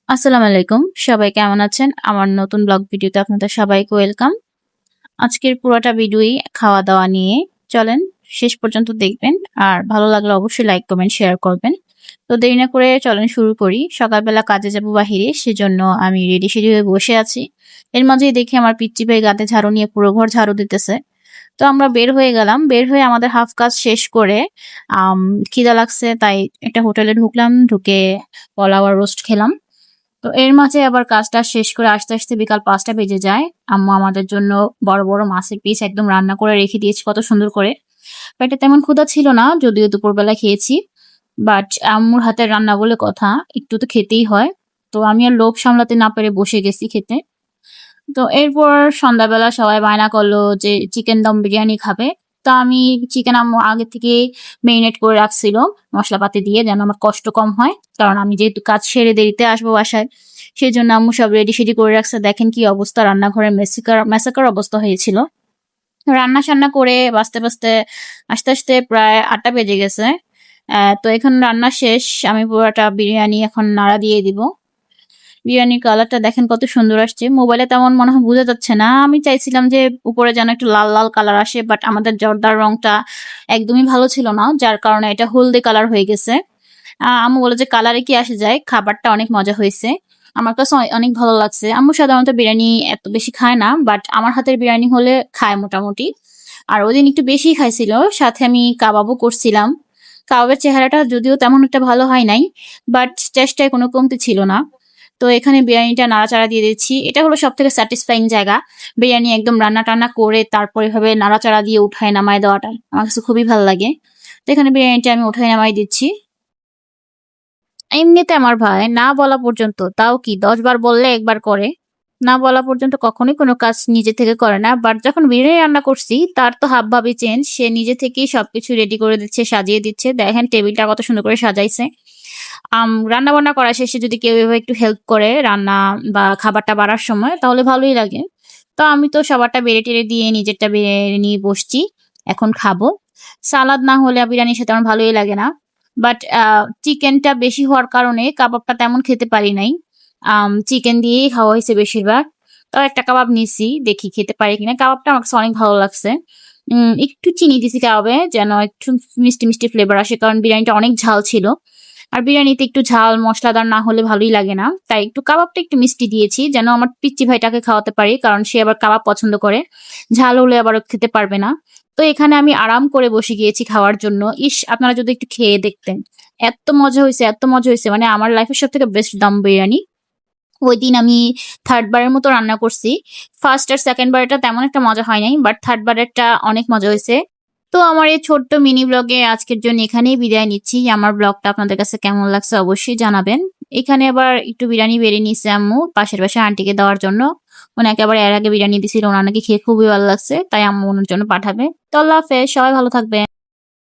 আসসালামু আলাইকুম। সবাই কেমন আছেন? আমার নতুন ব্লগ ভিডিওতে আপনাদের সবাইকে ওয়েলকাম। আজকের পুরোটা ভিডিওই খাওয়া-দাওয়া নিয়ে। চলেন শেষ পর্যন্ত দেখবেন। আর ভালো লাগলে অবশ্যই লাইক, কমেন্ট, শেয়ার করবেন। তো দেরি না করে চলেন শুরু করি। সকালবেলা কাজে যাব বাহিরে, সেজন্য আমি রেডি-সেডি হয়ে বসে আছি। এর মাঝেই দেখি আমার পিচ্চি ভাই গাতে ঝাড়ু নিয়ে পুরো ঘর ঝাড়ু দিতেছে। তো আমরা বের হয়ে গেলাম। বের হয়ে আমাদের হাফ কাজ শেষ করে আম খিদা লাগছে তাই একটা হোটেলে ঢুকলাম। ঢুকে পোলাও আর রোস্ট খেলাম। তো এর মাঝে আবার কাজটা শেষ করে আসতে বিকাল ৫টা বেজে যায়। আম্মু আমাদের জন্য বড়, বড় মাছের পিস একদম রান্না করে রেখে দিয়েছে কত সুন্দর করে। পেটে তেমন ক্ষুধা ছিল না, যদিও দুপুরবেলা খেয়েছি। বাট আম্মুর হাতের রান্না বলে কথা, একটু তো খেতেই হয়। তো আমি আর লোভ সামলাতে না পেরে বসে গেছি খেতে। তো এরপর সন্ধ্যাবেলা সবাই বায়না করলো যে চিকেন দম বিরিয়ানি খাবে। তো আমি চিকেন আম্মু আগে থেকে মেরিনেট করে রাখছিল মশলাপাতি দিয়ে, যেন আমার কষ্ট কম হয়। কারণ আমি যেহেতু কাজ সেরে দেরিতে আসবো বাসায়, সেই জন্য আম্মু সব রেডি সেডি করে রাখছে। দেখেন কি অবস্থা, রান্নাঘরে মেসাকার অবস্থা হয়েছিল। রান্না সান্না করে আস্তে আস্তে প্রায় ৮টা বেজে গেছে। তো এখন রান্না শেষ। আমি পুরোটা বিরিয়ানি এখন নাড়া দিয়ে দিব। বিরিয়ানির কালারটা দেখেন কত সুন্দর আসছে। মোবাইলে তেমন মনে হয় বোঝা যাচ্ছে না। আমি চাইছিলাম যে উপরে যেন একটু লাল লাল কালার আসে, বাট আমাদের জর্দার রংটা একদমই ভালো ছিল না, যার কারণে এটা হলদে কালার হয়ে গেছে। আম্মু বলে যে কালারে কি আসে যায়, খাবারটা অনেক মজা হয়েছে। আমার কাছে অনেক ভালো লাগছে। আম্মু সাধারণত বিরিয়ানি এত বেশি খায় না, বাট আমার হাতের বিরিয়ানি হলে খায় মোটামুটি। আর ওদিন একটু বেশি খাইছিল, সাথে আমি কাবাবও করছিলাম। কাবাবের চেহারাটা যদিও তেমন একটা ভালো হয় নাই, বাট চেষ্টায় কোনো কমতি ছিল না। তো এখানে বিরিয়ানিটা নাড়াচাড়া দিয়ে দিচ্ছি। এটা হলো সব থেকে স্যাটিসফাইং জায়গা। বিরিয়ানি একদম রান্না টান্না করে তারপর এভাবে নাড়াচাড়া দিয়ে উঠায় নামায় দেওয়াটা আমার কাছে খুবই ভালো লাগে। তো এখানে বিরিয়ানিটা আমি উঠায় নামাই দিচ্ছি। এমনিতে আমার ভাই না বলা পর্যন্ত, তাও কি ১০ বার বললে একবার করে, না বলা পর্যন্ত কখনোই কোনো কাজ নিজে থেকে করে না। বাট যখন বিরিয়ানি রান্না করছি তার তো হাব ভাবই চেঞ্জ। সে নিজে থেকেই সবকিছু রেডি করে দিচ্ছে, সাজিয়ে দিচ্ছে। দেখেন টেবিলটা কত সুন্দর করে সাজাইছে। রান্না বান্না করা শেষে যদি কেউ এভাবে একটু হেল্প করে রান্না বা খাবারটা বাড়ার সময়, তাহলে ভালোই লাগে। তো আমি তো সবারটা বেড়ে টেড়ে দিয়ে নিজেরটা বেড়ে নিয়ে বসছি, এখন খাবো। সালাদ না হলে বিরিয়ানির সাথে আমার ভালোই লাগে না। বাট চিকেনটা বেশি হওয়ার কারণে কাবাবটা তেমন খেতে পারি নাই। চিকেন দিয়েই খাওয়া হয়েছে বেশিরভাগ। তাও একটা কাবাব নিছি, দেখি খেতে পারি কিনা। কাবাবটা আমার কাছে অনেক ভালো লাগছে। একটু চিনি দিছি কাবাবে, যেন একটু মিষ্টি মিষ্টি ফ্লেভার আসে, কারণ বিরিয়ানিটা অনেক ঝাল ছিল। আর বিরিয়ানিতে একটু ঝাল মশলাদার না হলে ভালোই লাগে না, তাই একটু কাবাবটা একটু মিষ্টি দিয়েছি, যেন আমার পিচ্চি ভাইটাকে খাওয়াতে পারি, কারণ সে আবার কাবাব পছন্দ করে। ঝাল হলে আবার ও খেতে পারবে না। তো এখানে আমি আরাম করে বসে গিয়েছি খাওয়ার জন্য। ইস, আপনারা যদি একটু খেয়ে দেখতেন, এত মজা হয়েছে, এত মজা হয়েছে, মানে আমার লাইফের সব থেকে বেস্ট দম বিরিয়ানি। ওই দিন আমি 3rd বারের মতো রান্না করছি। ফার্স্ট আর সেকেন্ড বারেরটা তেমন একটা মজা হয় নাই, বাট 3rd বারেরটা অনেক মজা হয়েছে। তো আমার এই ছোট্ট মিনি ব্লগে আজকের জন্য এখানেই বিদায় নিচ্ছি। আমার ব্লগটা আপনাদের কাছে কেমন লাগছে অবশ্যই জানাবেন। এখানে আবার একটু বিরিয়ানি বেড়ে নিচ্ছে আম্মু পাশের বাসায় আন্টিকে দেওয়ার জন্য। ওনাকে আবার এর আগে বিরিয়ানি দিছিল, ওনার নাকি খেয়ে খুবই ভালো লাগছে, তাই আম্মু ওনার জন্য পাঠাবে। তো আল্লাহ হাফেজ, সবাই ভালো থাকবেন।